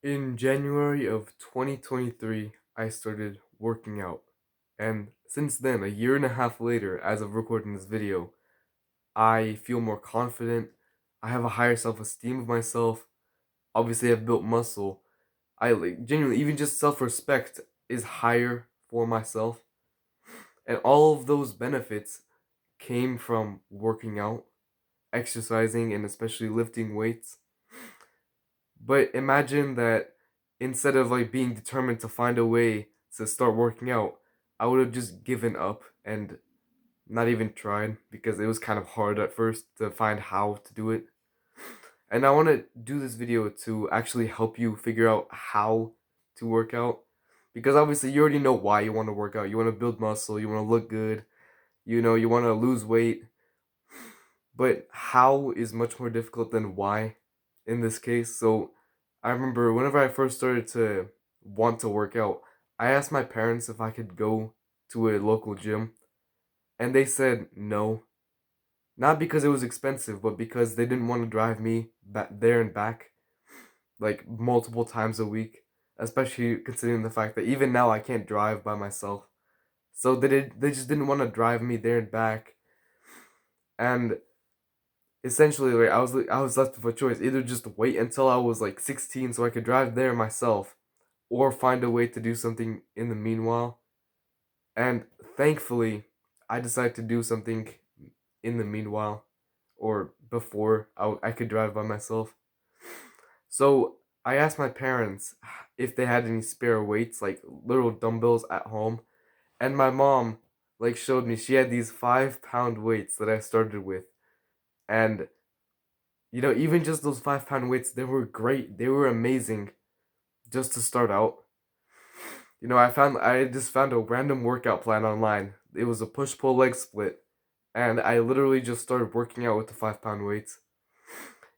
In January of 2023, I started working out. And since then, a year and a half later, as of recording this video, I feel more confident. I have a higher self esteem of myself. Obviously, I've built muscle. I like genuinely, even just self respect is higher for myself. And all of those benefits came from working out, exercising, and especially lifting weights. But imagine that instead of like being determined to find a way to start working out, I would have just given up and not even tried because it was kind of hard at first to find how to do it. And I want to do this video to actually help you figure out how to work out because obviously you already know why you want to work out. You want to build muscle, you want to look good, you want to lose weight. But how is much more difficult than why in this case. So I remember whenever I first started to want to work out, I asked my parents if I could go to a local gym, and they said no. Not because it was expensive, but because they didn't want to drive me back there and back like multiple times a week, especially considering the fact that even now I can't drive by myself. So they just didn't want to drive me there and back. And essentially like I was left with a choice: either just wait until I was like 16 so I could drive there myself, or find a way to do something in the meanwhile. And thankfully, I decided to do something in the meanwhile, or before I could drive by myself. So I asked my parents if they had any spare weights, like little dumbbells at home, and my mom like showed me she had these 5 pound weights that I started with. And even just those 5 pound weights, they were great. They were amazing just to start out. I just found a random workout plan online. It was a push pull leg split, and I literally just started working out with the 5 pound weights.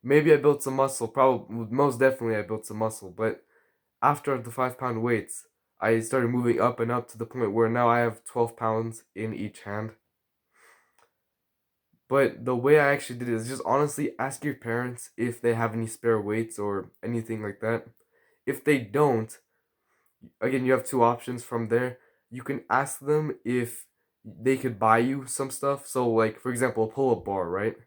Maybe I built some muscle, probably most definitely I built some muscle, but after the 5 pound weights, I started moving up and up to the point where now I have 12 pounds in each hand. But the way I actually did it is just honestly ask your parents if they have any spare weights or anything like that. If they don't, again, you have two options from there. You can ask them if they could buy you some stuff. So, like, for example, a pull up bar, right?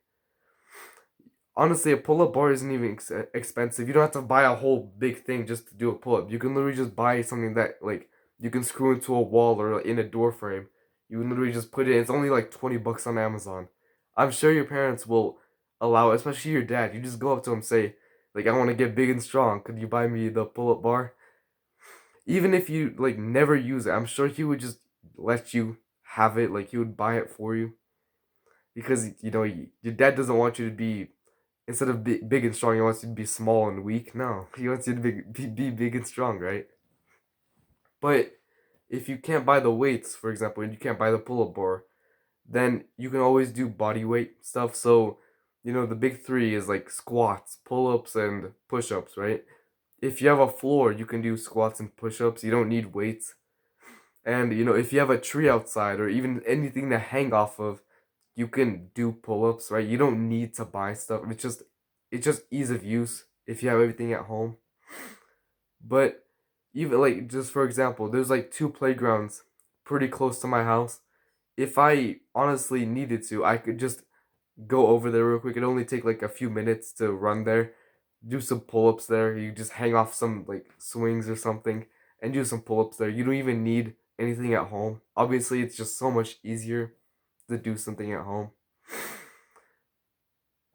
Honestly, a pull up bar isn't even expensive. You don't have to buy a whole big thing just to do a pull up. You can literally just buy something that, like, you can screw into a wall or in a door frame. You can literally just put it in. It's only like 20 bucks on Amazon. I'm sure your parents will allow it, especially your dad. You just go up to him, say, like, I want to get big and strong. Could you buy me the pull up bar? Even if you like never use it, I'm sure he would just let you have it. Like he would buy it for you because your dad doesn't want you to be, instead of big and strong, he wants you to be small and weak. No, he wants you to be big and strong, right? But if you can't buy the weights, for example, and you can't buy the pull-up bar, then you can always do body weight stuff. So, the big three is like squats, pull-ups, and push-ups, right? If you have a floor, you can do squats and push-ups. You don't need weights. And if you have a tree outside or even anything to hang off of, you can do pull-ups, right? You don't need to buy stuff. It's just ease of use if you have everything at home. But even like just for example, there's like two playgrounds pretty close to my house. If I honestly needed to, I could just go over there real quick. It only take like a few minutes to run there, do some pull-ups there. You just hang off some like swings or something and do some pull-ups there. You don't even need anything at home. Obviously, it's just so much easier to do something at home.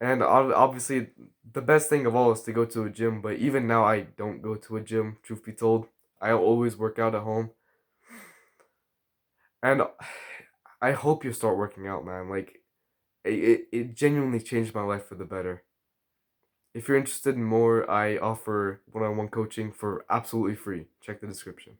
And obviously, the best thing of all is to go to a gym. But even now, I don't go to a gym. Truth be told, I always work out at home. And I hope you start working out, man. Like it genuinely changed my life for the better. If you're interested in more, I offer one-on-one coaching for absolutely free. Check the description.